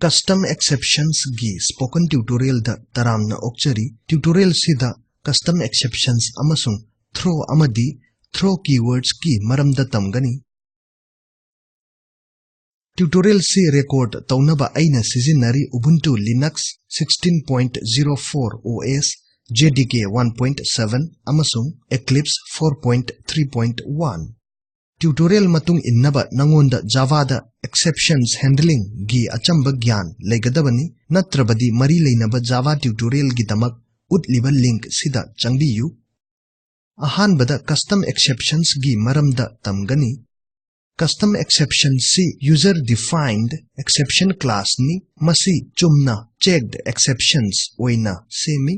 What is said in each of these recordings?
Custom exceptions gi spoken tutorial da taramna okchari tutorial sida custom exceptions amasung throw amadi throw keywords ki maramda tamgani. Tutorial si record taunaba aina sizinari Ubuntu Linux 16.04 OS JDK 1.7 amasung Eclipse 4.3.1. Tutorial matung innaba nangonda Java da exceptions handling gi achamba gyan legadabani natrabadi mari leinaba Java tutorial gi damak utliba link sida changbiyu. Ahanbada custom exceptions gi maramda tamgani. Custom exception si user defined exception class ni masi chumna checked exceptions oina semi.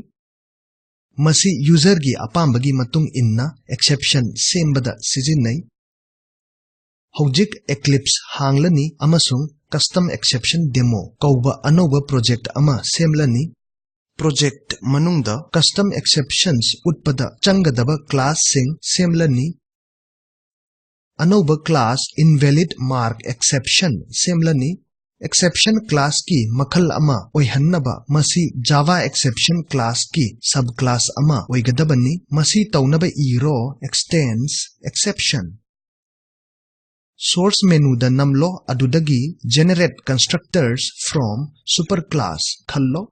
Masi user gi apambagi matung inna exception sembada sizinai. Hojik Eclipse hanglani amasung custom exception demo kauba anoba project ama semlani. Project manungda custom exceptions utpada changadaba class sing semlani. Anoba class invalid mark exception semlani. Exception class ki makal ama oihannaba masi Java exception class ki subclass ama oigadabani masi taunaba iro extends exception. Source menu da namlo adudagi generate constructors from superclass khallo.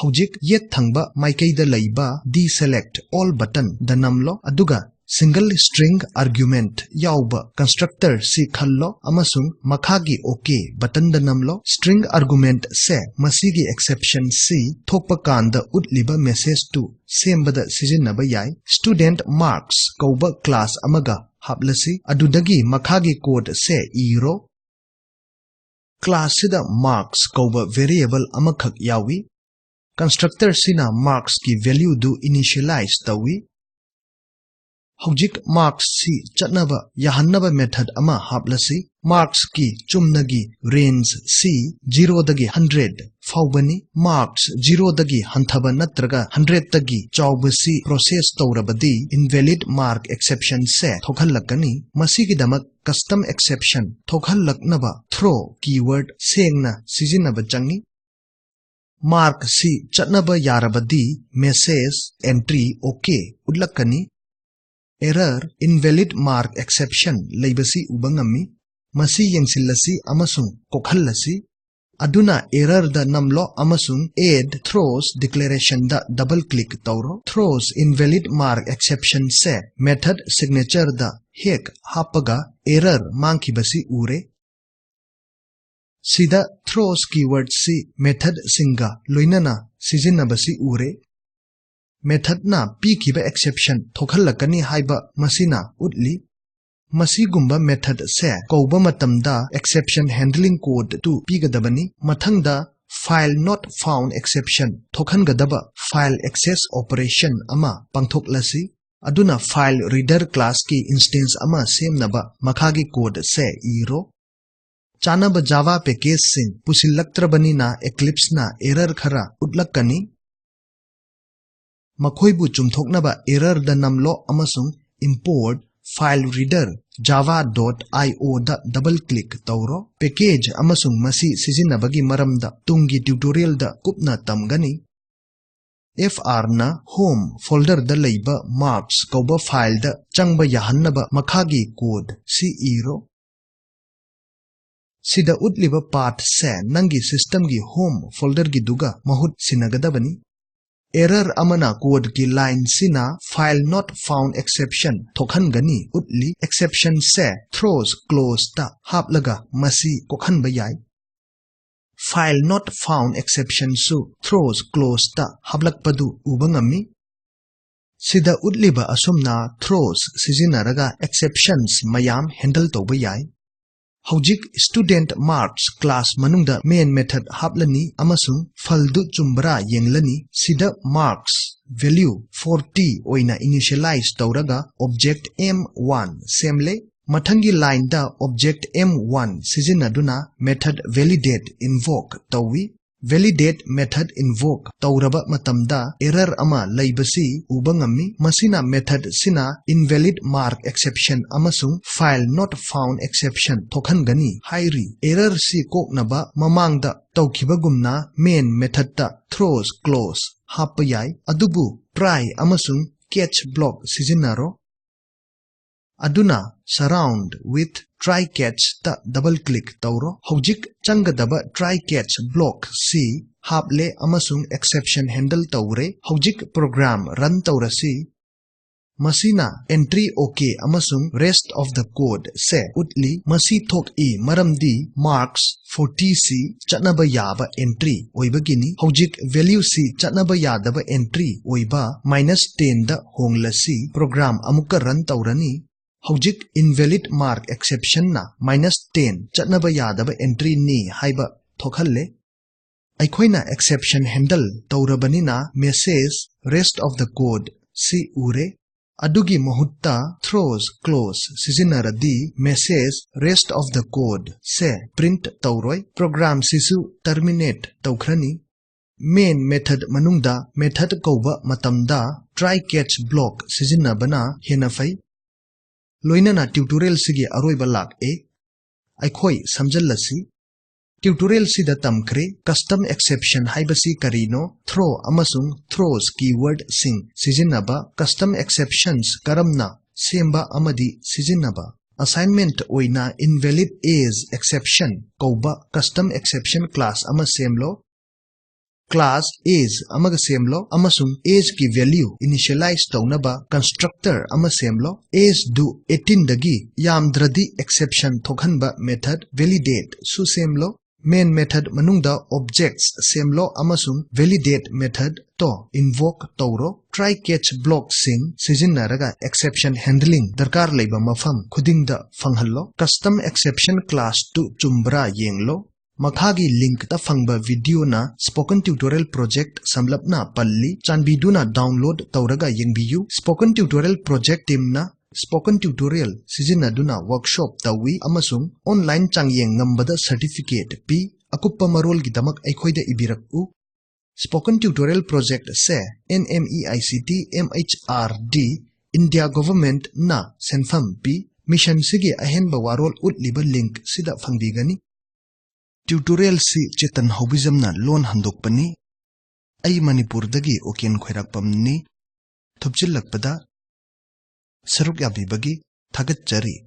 Hojik yet thangba maikaida laiba deselect all button da namlo aduga single string argument yauba constructor si khallo amasung makhagi okay button da namlo string argument se masigi exception si thokpa kanda utliba message to sembada sijinnaba yai. Student marks kauba class amaga haplasi adudagi makhagi code se iro. Class sida marks kauba variable amakhak yawi. Constructor sina marks ki value du initialize tawi. Hojik marks si chatnaba yahannaba method ama haplasi marks ki chumnagi range si 0 dagi 100 faubani marks 0 dagi hanthaba natraga 100 dagi chawba si process tawrabadi invalid mark exception se thokhallakani. Masigidamak custom exception thokhallaknaba throw keyword sengna sizinaba changi. Mark si chatnaba yarabadi message entry okay utlakani. Error invalid mark exception leibasi ubangami masi yengsilasi amasung kokhallasi aduna error da namlo amasung add throws declaration da double click tawro. Throws invalid mark exception se method signature da hek hapaga error mangkibasi ure. Sida throws keyword si method singa loinana sijinnabasi ure. Method na pikiba exception thokhallakani haiba masina utli. Masigumba method se kauba matamda exception handling code tu pigadabani mathangda file not found exception thokhangadaba file access operation ama pangthoklasi aduna file reader class ki instance ama semnaba makhagi code se iro. Chanaba Java package sing pusillaktrabani na Eclipse na error khara utlakani. Makhoibu chumthoknaba error da namlo amasung import file reader java.io da double click tawro. Package amasung masi sijinnabagi maramda tungi tutorial da kupna tamgani. FR na home folder da leiba marks kauba file da changba yahannaba makhagi code si iro. Sida utliba path se nangi system gi home folder gi duga mahut sinagadabani. Error amana code ki line sina file not found exception thokhangani utli. Exception se throws close ta haplaga masi kokhanba yai. File not found exception su throws close ta hablakpadu ubangami. Sida utliba asumna throws sizinaraga exceptions mayam handle tawba yai. Hojik student marks class manungda main method haplani amasung faldu chumbra yenglani. Sida marks value 40 oina initialize tawraga object m1 semle. Mathangi line da object m1 sizinaduna method validate invoke tawi. validate method invoke tauraba matamda error ama laibasi uba ngammi masina method sina invalid mark exception amasung file not found exception thokhangani hairi error si koknaba mamangda tawkhibagumna main method ta throws close hapayai adubu try amasung catch block sizinaro aduna surround with try catch ta double click tauro hojik changadaba try catch block si haple amasung exception handle taure hojik program run taurasi masina entry okay amasung rest of the code se utli masi thok e maramdi marks 40c chatnaba yaba entry oibagini hojik value si chatnaba yadaba entry oiba -10 da honglasi program amuka run taurani hojik invalid mark exception na -10 chatnaba yadaba entry ni haiba thokhalle aikoina exception handle taurabanina message rest of the code si ure adugi mahutta throws close sizinaradi message rest of the code se print tauroi program sisu terminate taukhrani main method manungda method kauba matamda try catch block sizinabana henafai loinana tutorial sigi aroiba lak e aikhoi samjallasi tutorial sida tamkre custom exception haibasi karino throw amasung throws keyword sing sizinaba custom exceptions karamna semba amadi sizinaba assignment oina invalid age exception kauba custom exception class ama semlo class age amaga semlo amasung age ki value initialize taunaba constructor ama semlo age du 18 dagi yamdradi exception thokhanba method validate su semlo main method manungda objects semlo amasung validate method to invoke tauro try catch block sing sizinaraga exception handling darkar leiba mafam khudingda fanghallo custom exception class tu chumbra yenglo makhagi link ta fangba video na spoken tutorial project samlapna palli chanbiduna download tauraga yengbiyu spoken tutorial project team na spoken tutorial sizinaduna workshop tawi amasung online changyeng ngambada certificate pi akuppa marol gidamak aikhoida ibiraku spoken tutorial project se NMEICT MHRD India government na senfam pi mission sigi ahenba warol utliba link sida fangbigani tutorial si chetan hobizamna lon handokpani ai manipur dagi oken khoirakpamni thupchilakpada saruk yabibagi thagatchari